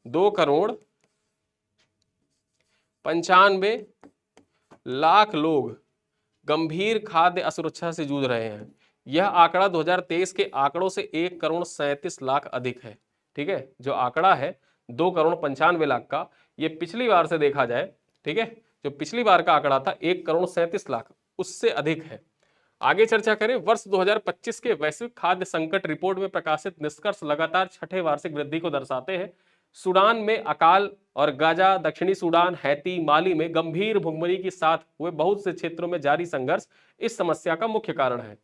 2,95,00,000 लोग गंभीर खाद्य असुरक्षा से जूझ रहे हैं। यह आंकड़ा 2023 के आंकड़ों से 1,37,00,000 अधिक है। ठीक है, जो आंकड़ा है 2,95,00,000 का, ये पिछली बार से देखा जाए, ठीक है, जो पिछली बार का आंकड़ा था 1,37,00,000 उससे अधिक है। आगे चर्चा करें, वर्ष 2025 के वैश्विक खाद्य संकट रिपोर्ट में प्रकाशित निष्कर्ष लगातार छठे वार्षिक वृद्धि को दर्शाते हैं। सूडान में अकाल और गाजा, दक्षिणी सूडान, हैती, माली में गंभीर भुखमरी के साथ हुए बहुत से क्षेत्रों में जारी संघर्ष इस समस्या का मुख्य कारण है।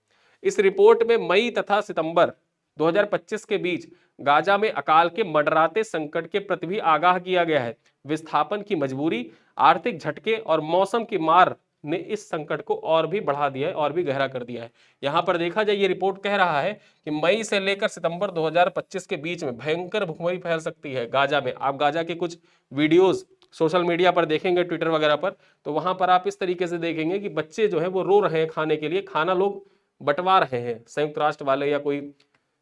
इस रिपोर्ट में मई तथा सितंबर 2025 के बीच गाजा में अकाल के मंडराते संकट के प्रति भी आगाह किया गया है। विस्थापन की मजबूरी, आर्थिक झटके और मौसम की मार ने इस संकट को और भी बढ़ा दिया है और भी गहरा कर दिया है। यहां पर देखा जाए ये रिपोर्ट कह रहा है कि मई से लेकर सितंबर 2025 के बीच में भयंकर भुखमरी फैल सकती है गाजा में। आप गाजा के कुछ वीडियोस सोशल मीडिया पर देखेंगे, ट्विटर वगैरह पर, तो वहां पर आप इस तरीके से देखेंगे कि बच्चे जो है वो रो रहे हैं खाने के लिए, खाना लोग बंटवा रहे हैं, संयुक्त राष्ट्र वाले या कोई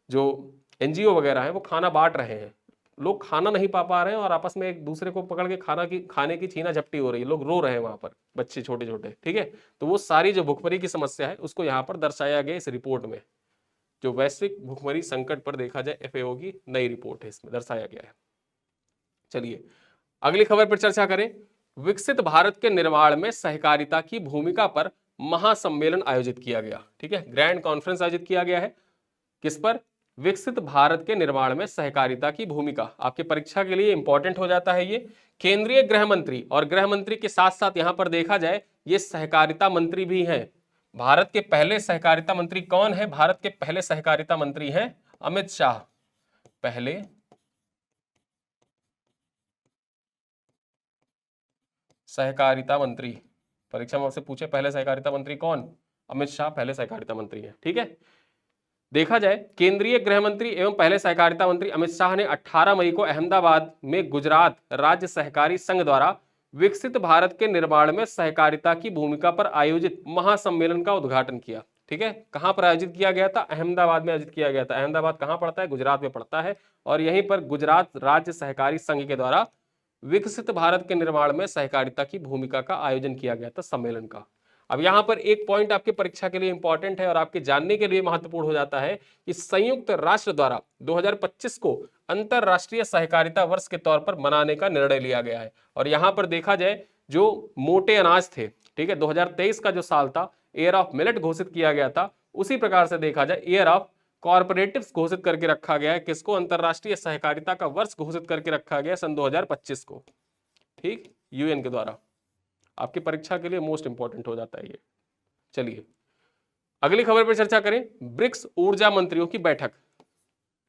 जो NGO वगैरह है वो खाना बांट रहे हैं, लोग खाना नहीं पा रहे हैं और आपस में एक दूसरे को पकड़ के खाने की छीना झपटी हो रही है, लोग रो रहे हैं वहां पर, बच्चे छोटे छोटे। ठीक है, तो वो सारी जो भुखमरी की समस्या है उसको यहाँ पर दर्शाया गया इस रिपोर्ट में। जो वैश्विक भुखमरी संकट पर देखा जाए FAO की नई रिपोर्ट है, इसमें दर्शाया गया है। चलिए अगली खबर पर चर्चा करें, विकसित भारत के निर्माण में सहकारिता की भूमिका पर महासम्मेलन आयोजित किया गया। ठीक है, ग्रैंड कॉन्फ्रेंस आयोजित किया गया है, किस पर, विकसित भारत के निर्माण में सहकारिता की भूमिका। आपके परीक्षा के लिए इंपॉर्टेंट हो जाता है ये। केंद्रीय गृह मंत्री, और गृह मंत्री के साथ साथ यहां पर देखा जाए ये सहकारिता मंत्री भी हैं। भारत के पहले सहकारिता मंत्री कौन है, भारत के पहले सहकारिता मंत्री हैं अमित शाह। पहले सहकारिता मंत्री, परीक्षा में आपसे पूछे पहले सहकारिता मंत्री कौन, अमित शाह पहले सहकारिता मंत्री है। ठीक है, देखा जाए, केंद्रीय गृह मंत्री एवं पहले सहकारिता मंत्री अमित शाह ने 18 मई को अहमदाबाद में गुजरात राज्य सहकारी संघ द्वारा विकसित भारत के निर्माण में सहकारिता की भूमिका पर आयोजित महासम्मेलन का उद्घाटन किया। ठीक है, कहां पर आयोजित किया गया था? अहमदाबाद में आयोजित किया गया था। अहमदाबाद कहां पड़ता है? गुजरात में पड़ता है। और यहीं पर गुजरात राज्य सहकारी संघ के द्वारा विकसित भारत के निर्माण में सहकारिता की भूमिका का आयोजन किया गया था, सम्मेलन का। अब यहां पर एक पॉइंट आपके परीक्षा के लिए इंपॉर्टेंट है और आपके जानने के लिए महत्वपूर्ण हो जाता है कि संयुक्त राष्ट्र द्वारा 2025 को अंतरराष्ट्रीय सहकारिता वर्ष के तौर पर मनाने का निर्णय लिया गया है। और यहां पर देखा जाए, जो मोटे अनाज थे, ठीक है, 2023 का जो साल था, ईयर ऑफ मिलेट घोषित किया गया था। उसी प्रकार से देखा जाए, ईयर ऑफ कॉर्पोरेटिव्स घोषित करके रखा गया है। किसको? अंतरराष्ट्रीय सहकारिता का वर्ष घोषित करके रखा गया सन 2025 को, ठीक, यूएन के द्वारा। आपकी परीक्षा के लिए मोस्ट इंपॉर्टेंट हो जाता है ये। चलिए अगली खबर पर चर्चा करें। ब्रिक्स ऊर्जा मंत्रियों की बैठक।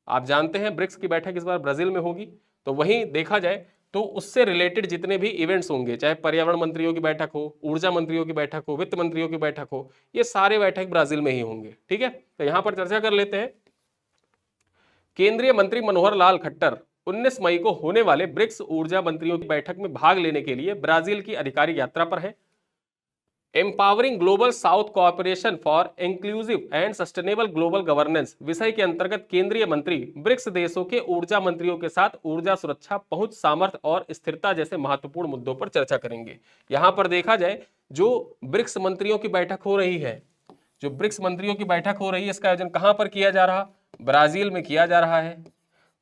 आप जानते हैं ब्रिक्स की बैठक इस बार ब्राजील में होगी। तो वहीं देखा जाए तो उससे रिलेटेड जितने भी इवेंट्स होंगे, चाहे पर्यावरण मंत्रियों की बैठक हो, ऊर्जा मंत्रियों की बैठक हो, वित्त मंत्रियों की बैठक हो, ये सारे बैठक ब्राजील में ही होंगे। ठीक है, तो यहां पर चर्चा कर लेते हैं। केंद्रीय मंत्री मनोहर लाल खट्टर 19 मई को होने वाले ब्रिक्स ऊर्जा मंत्रियों की बैठक में भाग लेने के लिए ब्राजील की आधिकारिक यात्रा पर है। Empowering global south cooperation for inclusive and sustainable global governance विषय के अंतर्गत केंद्रीय मंत्री ब्रिक्स देशों के ऊर्जा मंत्रियों के साथ ऊर्जा सुरक्षा, पहुंच, सामर्थ्य और स्थिरता जैसे महत्वपूर्ण मुद्दों पर चर्चा करेंगे। यहां पर देखा जाए, जो ब्रिक्स मंत्रियों की बैठक हो रही है, जो ब्रिक्स मंत्रियों की बैठक हो रही है, इसका आयोजन कहां पर किया जा रहा? ब्राजील में किया जा रहा है।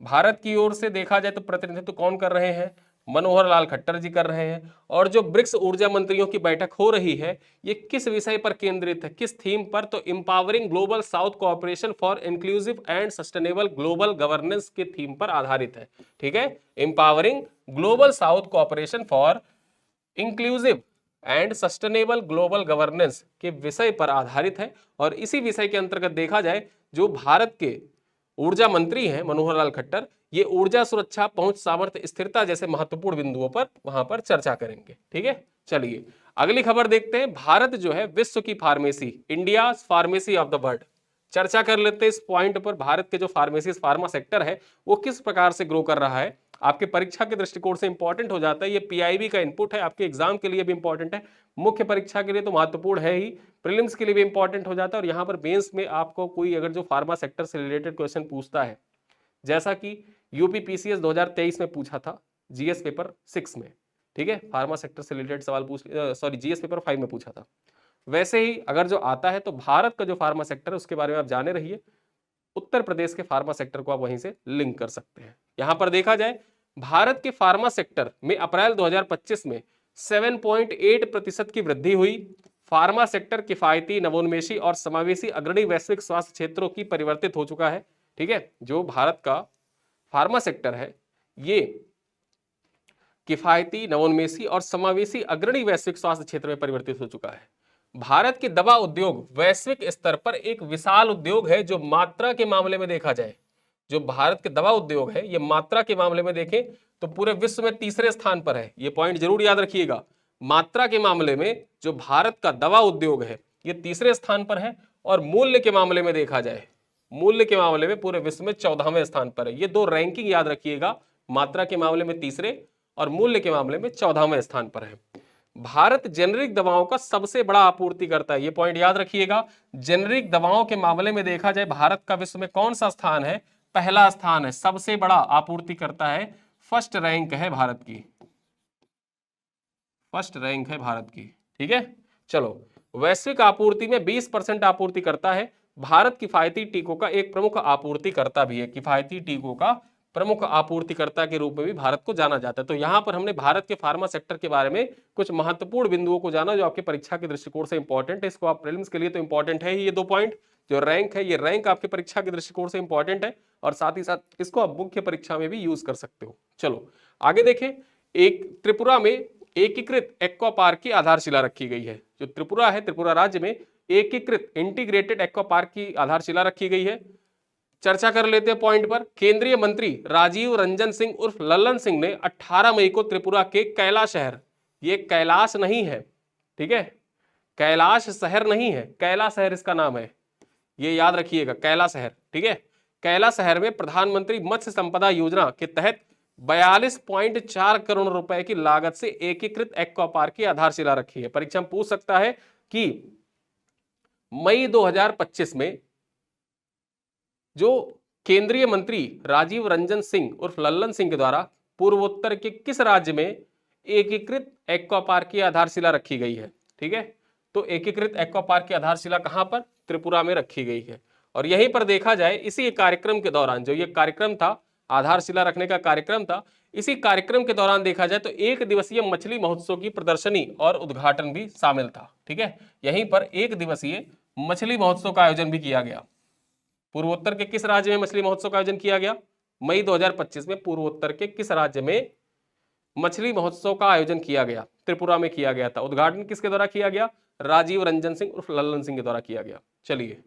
भारत की ओर से देखा जाए तो प्रतिनिधित्व कौन कर रहे हैं? मनोहर लाल खट्टर जी कर रहे हैं। और जो ब्रिक्स ऊर्जा मंत्रियों की बैठक हो रही है, ये किस विषय पर केंद्रित है, किस थीम पर? तो empowering global south cooperation for inclusive and sustainable global governance के थीम पर आधारित है। ठीक है, empowering global south cooperation for inclusive and sustainable global governance के विषय पर आधारित है। और इसी विषय के अंतर्गत देखा जाए, जो भारत के ऊर्जा मंत्री हैं मनोहर लाल खट्टर, ये ऊर्जा सुरक्षा, पहुंच, सामर्थ्य, स्थिरता जैसे महत्वपूर्ण बिंदुओं पर वहां पर चर्चा करेंगे। ठीक है, चलिए अगली खबर देखते हैं। भारत जो है विश्व की pharmacy, India pharmacy of the world, चर्चा कर लेते हैं इस पॉइंट पर। भारत के जो फार्मेसी फार्मा सेक्टर है वो किस प्रकार से ग्रो कर रहा है, आपके परीक्षा के दृष्टिकोण से इंपॉर्टेंट हो जाता है। ये पीआईबी का इनपुट है, आपके एग्जाम के लिए भी इंपॉर्टेंट है, मुख्य परीक्षा के लिए तो महत्वपूर्ण है ही, प्रीलिम्स के लिए भी इंपॉर्टेंट हो जाता है। और यहाँ पर मेंस में आपको कोई अगर जो फार्मा सेक्टर से रिलेटेड क्वेश्चन पूछता है, जैसा कि यूपी पीसीएस 2023 में पूछा था जीएस पेपर 6 में, ठीक है, फार्मा सेक्टर से रिलेटेड सवाल जीएस पेपर 5 में पूछा था, वैसे ही अगर जो आता है तो भारत का जो फार्मा सेक्टर है उसके बारे में आप जाने रहिए। उत्तर प्रदेश के फार्मा सेक्टर को आप वहीं से लिंक कर सकते हैं। यहां पर देखा जाए, भारत के फार्मा सेक्टर में अप्रैल 2025 में 7.8% की वृद्धि हुई। फार्मा सेक्टर किफायती, नवोन्मेषी और समावेशी अग्रणी वैश्विक स्वास्थ्य क्षेत्रों की परिवर्तित हो चुका है। ठीक है, जो भारत का फार्मा सेक्टर है ये किफायती, नवोन्मेषी और समावेशी अग्रणी वैश्विक स्वास्थ्य क्षेत्र में परिवर्तित हो चुका है। भारत की दवा उद्योग वैश्विक स्तर पर एक विशाल उद्योग है। जो मात्रा के मामले में देखा जाए, जो भारत के दवा उद्योग है, ये मात्रा के मामले में देखें तो पूरे विश्व में तीसरे स्थान पर है। ये पॉइंट जरूर याद रखिएगा, मात्रा के मामले में जो भारत का दवा उद्योग है ये तीसरे स्थान पर है। और मूल्य के मामले में देखा जाए, मूल्य के मामले में पूरे विश्व में 14वें स्थान पर है। ये दो रैंकिंग याद रखिएगा, मात्रा के मामले में तीसरे और मूल्य के मामले में 14वें स्थान पर है। भारत जेनेरिक दवाओं का सबसे बड़ा आपूर्तिकर्ता है, ये पॉइंट याद रखिएगा। जेनेरिक दवाओं के मामले में देखा जाए, भारत का विश्व में कौन सा स्थान है? पहला स्थान है, सबसे बड़ा आपूर्तिकर्ता है, फर्स्ट रैंक है भारत की, फर्स्ट रैंक है भारत की। ठीक है, चलो वैश्विक आपूर्ति में 20% आपूर्ति करता है। भारत किफायती टीकों का एक प्रमुख आपूर्तिकर्ता भी है, किफायती टीकों का प्रमुख आपूर्तिकर्ता के रूप में भी भारत को जाना जाता है। तो यहां पर हमने भारत के फार्मा सेक्टर के बारे में कुछ महत्वपूर्ण बिंदुओं को जाना जो आपके परीक्षा के दृष्टिकोण से इंपॉर्टेंट है। इसको आप प्रीलिम्स के लिए तो इंपॉर्टेंट है ही, ये 2 पॉइंट जो रैंक है, ये रैंक आपके परीक्षा के दृष्टिकोण से इंपॉर्टेंट है और साथ ही साथ इसको आप मुख्य परीक्षा में भी यूज कर सकते हो। चलो आगे देखें। एक त्रिपुरा में एकीकृत एक्वा पार्क की आधारशिला रखी गई है। जो त्रिपुरा है, त्रिपुरा राज्य में एकीकृत इंटीग्रेटेड एक्वा पार्क की आधारशिला रखी गई है। चर्चा कर लेते हैं पॉइंट पर। केंद्रीय मंत्री राजीव रंजन सिंह उर्फ लल्लन सिंह ने 18 मई को त्रिपुरा के कैलाश शहर, ये कैलाश नहीं है, ठीक है, कैलाश शहर नहीं है, कैलाश शहर इसका नाम है, ये याद रखिएगा, कैला शहर, ठीक है। कैला शहर में प्रधानमंत्री मत्स्य संपदा योजना के तहत 42.4 करोड़ रुपए की लागत से एकीकृत एक्वा पार्क की आधारशिला रखी है। परीक्षा में पूछ सकता है कि मई 2025 में जो केंद्रीय मंत्री राजीव रंजन सिंह उर्फ लल्लन सिंह के द्वारा पूर्वोत्तर के किस राज्य में एकीकृत एक्वा पार्क की आधारशिला रखी गई है, ठीक है। तो एकीकृत एक्वा पार्क की आधारशिला कहां पर, त्रिपुरा में रखी गई है। और यहीं पर देखा जाए, इसी कार्यक्रम के दौरान, जो ये कार्यक्रम था, आधारशिला रखने का कार्यक्रम था, इसी कार्यक्रम के दौरान देखा जाए तो 1 दिवसीय मछली महोत्सव की प्रदर्शनी और उद्घाटन भी शामिल था, ठीक है। यहीं पर 1 दिवसीय मछली महोत्सव का आयोजन भी किया गया। पूर्वोत्तर के किस राज्य में मछली महोत्सव का आयोजन किया गया? मई 2025 में पूर्वोत्तर के किस राज्य में मछली महोत्सव का आयोजन किया गया? त्रिपुरा में किया गया था। उद्घाटन किसके द्वारा किया गया? राजीव रंजन सिंह उर्फ लल्लन सिंह के द्वारा किया गया। चलिए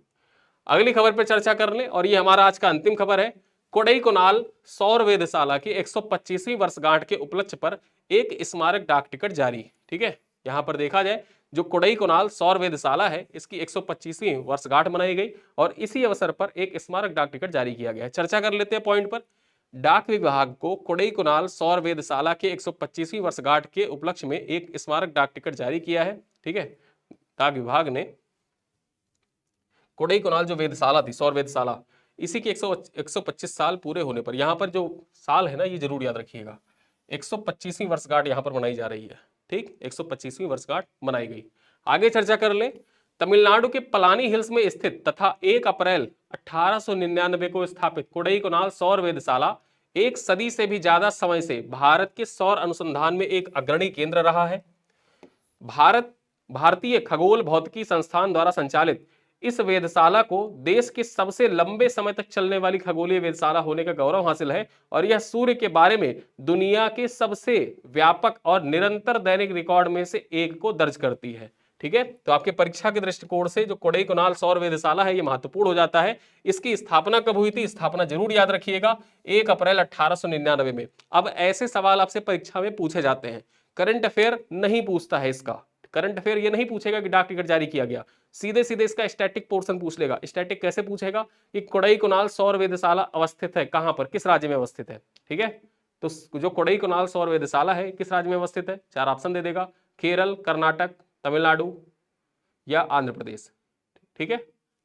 अगली खबर पर चर्चा कर लें, और ये हमारा आज का अंतिम खबर है। कोडईकनाल सौर वेधशाला की 125वीं वर्षगांठ के उपलक्ष्य पर एक स्मारक डाक टिकट जारी, ठीक है। यहां पर देखा जाए, जो कोडईकनाल सौर वेधशाला है, इसकी 125वीं वर्षगांठ मनाई गई और इसी अवसर पर एक स्मारक डाक टिकट जारी किया गया है। चर्चा कर लेते हैं पॉइंट पर। डाक विभाग को कोडईकनाल सौर वेधशाला के 125वीं वर्षगांठ के उपलक्ष्य में एक स्मारक डाक टिकट जारी किया है, ठीक है। डाक विभाग ने कोडईकनाल जो वेधशाला थी, सौर वेधशाला, इसी के 125 साल पूरे होने पर, यहां पर जो साल है ना, ये जरूर याद रखिएगा, 125वीं वर्षगांठ यहां पर मनाई जा रही है, ठीक। 125वीं वर्षगांठ मनाई गई। आगे चर्चा कर ले। तमिलनाडु के पलानी हिल्स में स्थित तथा 1 अप्रैल 1899 को स्थापित कोडईकनाल सौर वेधशाला 1 सदी से भी ज्यादा समय से भारत के सौर अनुसंधान में एक अग्रणी केंद्र रहा है। भारतीय खगोल भौतिकी संस्थान द्वारा संचालित इस वेधशाला को देश के सबसे लंबे समय तक चलने वाली खगोलीय वेधशाला होने का गौरव हासिल है, और यह सूर्य के बारे में दुनिया के सबसे व्यापक और निरंतर दैनिक रिकॉर्ड में से एक को दर्ज करती है, ठीक है। तो आपके परीक्षा के दृष्टिकोण से जो कोडईकनाल सौर वेधशाला है, यह महत्वपूर्ण हो जाता है। इसकी स्थापना कब हुई थी? स्थापना जरूर याद रखिएगा, 1 अप्रैल 1899 में। अब ऐसे सवाल आपसे परीक्षा में पूछे जाते हैं, करंट अफेयर नहीं पूछता है इसका। करंट अफेयर ये नहीं पूछेगा कि डाक टिकट जारी किया गया, सीधे सीधे इसका स्टैटिक पोर्शन पूछ लेगा। स्टैटिक कैसे पूछेगा? कि कोडईकनाल सौर वेधशाला अवस्थित है कहां पर, किस राज्य में अवस्थित है, ठीक है। तो जो कोडईकनाल सौर वेधशाला है किस राज्य में अवस्थित है? 4 ऑप्शन दे देगा, केरल, कर्नाटक, तमिलनाडु या आंध्र प्रदेश, ठीक है।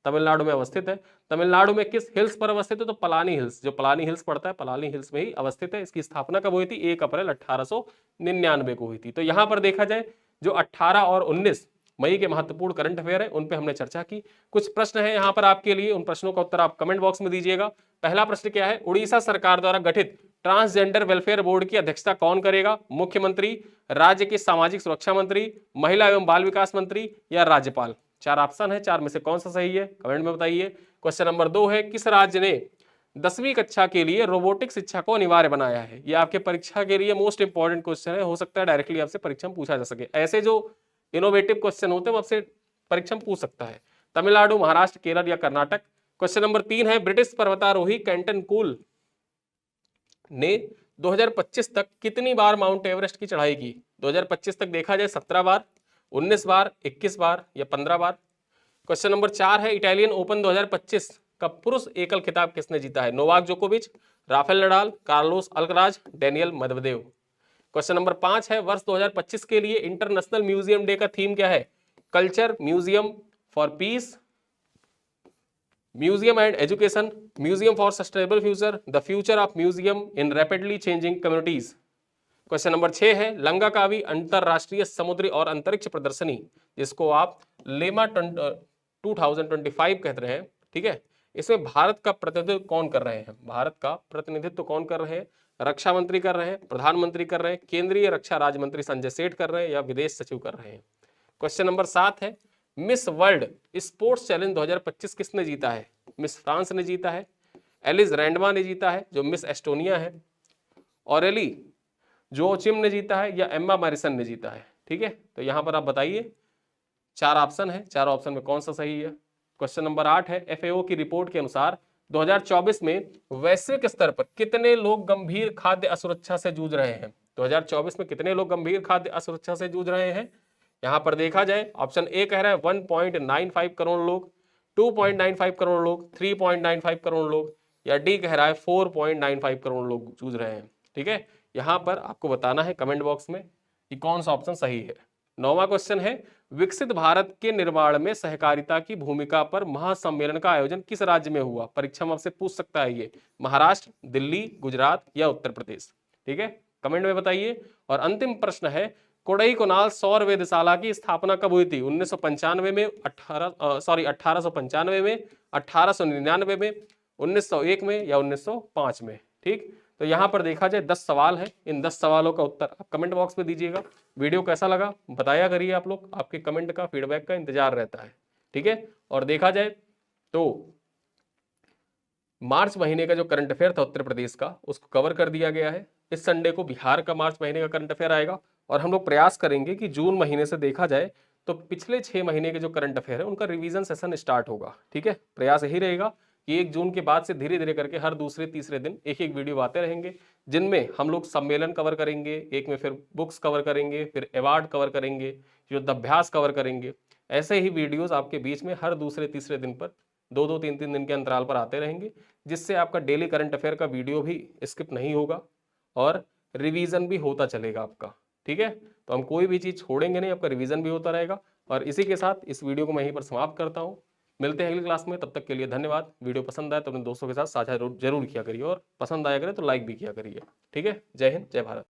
तमिलनाडु में अवस्थित है। तमिलनाडु में किस हिल्स पर अवस्थित है? तो पलानी हिल्स, जो पलानी हिल्स पड़ता है, पलानी हिल्स में ही अवस्थित है। इसकी स्थापना कब हुई थी? 1 अप्रैल 1899 को हुई थी। तो यहां पर देखा जाए, जो 18 और 19 मई के महत्वपूर्ण करंट अफेयर है, उन पे हमने चर्चा की। कुछ प्रश्न है यहाँ पर आपके लिए, उन प्रश्नों का उत्तर आप कमेंट बॉक्स में दीजिएगा। पहला प्रश्न क्या है? उड़ीसा सरकार द्वारा गठित ट्रांसजेंडर वेलफेयर बोर्ड की अध्यक्षता कौन करेगा? मुख्यमंत्री, राज्य के सामाजिक सुरक्षा मंत्री, महिला एवं बाल विकास मंत्री या राज्यपाल? 4 ऑप्शन है, 4 में से कौन सा सही है? कमेंट में बताइए। क्वेश्चन नंबर 2 है, किस राज्य ने 10वीं कक्षा के लिए रोबोटिक शिक्षा को अनिवार्य बनाया है? ये आपके परीक्षा के लिए मोस्ट इंपॉर्टेंट क्वेश्चन है, हो सकता है डायरेक्टली आपसे परीक्षा में पूछा जा सके। ऐसे जो इनोवेटिव क्वेश्चन होते हैं वो आपसे परीक्षा में पूछ सकता है। तमिलनाडु, महाराष्ट्र, केरल या कर्नाटक? क्वेश्चन नंबर 3 है, ब्रिटिश पर्वतारोही कैंटन कूल ने 2025 तक कितनी बार माउंट एवरेस्ट की चढ़ाई की? 2025 तक देखा जाए 17 बार, 19 बार, 21 बार या 15 बार? क्वेश्चन नंबर 4 है, इटालियन ओपन 2025 का पुरुष एकल खिताब किसने जीता है? नोवाक जोकोविच, Rafael Nadal, Carlos Alcaraz, Daniel Medvedev? Question number 5 है, वर्ष 2025 के लिए इंटरनेशनल म्यूजियम डे का थीम क्या है? Culture, museum for piece, museum and education, museum for sustainable future, the future of museum in rapidly changing communities? Question number 6 है, लंकाकावी अंतरराष्ट्रीय समुद्री और अंतरिक्ष प्रदर्शनी, जिसको आप लेमा 2025 कहते रहे हैं, ठीक है, इसमें भारत का प्रतिनिधित्व कौन कर रहे हैं? भारत का प्रतिनिधित्व कौन कर रहे हैं? रक्षा मंत्री कर रहे हैं, प्रधानमंत्री कर रहे हैं, केंद्रीय रक्षा राज्य मंत्री संजय सेठ कर रहे हैं या विदेश सचिव कर रहे हैं? क्वेश्चन नंबर 7 है, मिस वर्ल्ड स्पोर्ट्स चैलेंज 2025 किसने जीता है? मिस फ्रांस ने जीता है, एलिस रैंडमा ने जीता है जो मिस एस्टोनिया है, ऑरेली जोचिम ने जीता है या एम्मा मैरिसन ने जीता है? ठीक है, तो यहां पर आप बताइए, 4 ऑप्शन है, 4 ऑप्शन में कौन सा सही है? क्वेश्चन नंबर 8 है, एफएओ की रिपोर्ट के अनुसार 2024 में वैश्विक स्तर पर कितने लोग गंभीर खाद्य असुरक्षा से जूझ रहे हैं? 2024 में कितने लोग गंभीर खाद्य असुरक्षा से जूझ रहे हैं? यहां पर देखा जाए, ऑप्शन ए कह रहा है 1.95 करोड़ लोग, 2.95 करोड़ लोग, 3.95 करोड़ लोग, या डी कह रहा है 4.95 करोड़ लोग जूझ रहे हैं। ठीक है, यहां पर आपको बताना है कमेंट बॉक्स में कि कौन सा ऑप्शन सही है। 9वां क्वेश्चन है, विकसित भारत के निर्माण में सहकारिता की भूमिका पर महासम्मेलन का आयोजन किस राज्य में हुआ? परीक्षा में आपसे पूछ सकता है ये, महाराष्ट्र, दिल्ली, गुजरात या उत्तर प्रदेश। ठीक है, कमेंट में बताइए। और अंतिम प्रश्न है, कोडईकनाल सौर वेधशाला की स्थापना कब हुई थी? 1995 में, 1895 में, 1899 में, 1901 में या 1905 में। ठीक, तो यहां पर देखा जाए 10 सवाल है, इन 10 सवालों का उत्तर आप कमेंट बॉक्स में दीजिएगा। वीडियो कैसा लगा बताया करिए आप लोग, आपके कमेंट का, फीडबैक का इंतजार रहता है। ठीक है, और देखा जाए तो मार्च महीने का जो करंट अफेयर था उत्तर प्रदेश का, उसको कवर कर दिया गया है। इस संडे को बिहार का मार्च महीने का करंट अफेयर आएगा, और हम लोग प्रयास करेंगे कि जून महीने से देखा जाए तो पिछले 6 महीने के जो करंट अफेयर है उनका रिवीजन सेशन स्टार्ट होगा। ठीक है, प्रयास यही रहेगा कि 1 जून के बाद से धीरे धीरे करके हर दूसरे तीसरे दिन एक एक वीडियो आते रहेंगे, जिनमें हम लोग सम्मेलन कवर करेंगे, एक में फिर बुक्स कवर करेंगे, फिर अवार्ड कवर करेंगे, युद्धाभ्यास कवर करेंगे। ऐसे ही वीडियोस आपके बीच में हर दूसरे तीसरे दिन पर 2-2 3-3 दिन के अंतराल पर आते रहेंगे, जिससे आपका डेली करंट अफेयर का वीडियो भी स्किप नहीं होगा और रिवीजन भी होता चलेगा आपका। ठीक है, तो हम कोई भी चीज़ छोड़ेंगे नहीं, आपका रिवीजन भी होता रहेगा। और इसी के साथ इस वीडियो को मैं यहीं पर समाप्त करता हूँ। मिलते हैं अगली क्लास में, तब तक के लिए धन्यवाद। वीडियो पसंद आए तो अपने दोस्तों के साथ साझा जरूर किया करिए, और पसंद आया करे तो लाइक भी किया करिए। ठीक है, जय हिंद, जय भारत।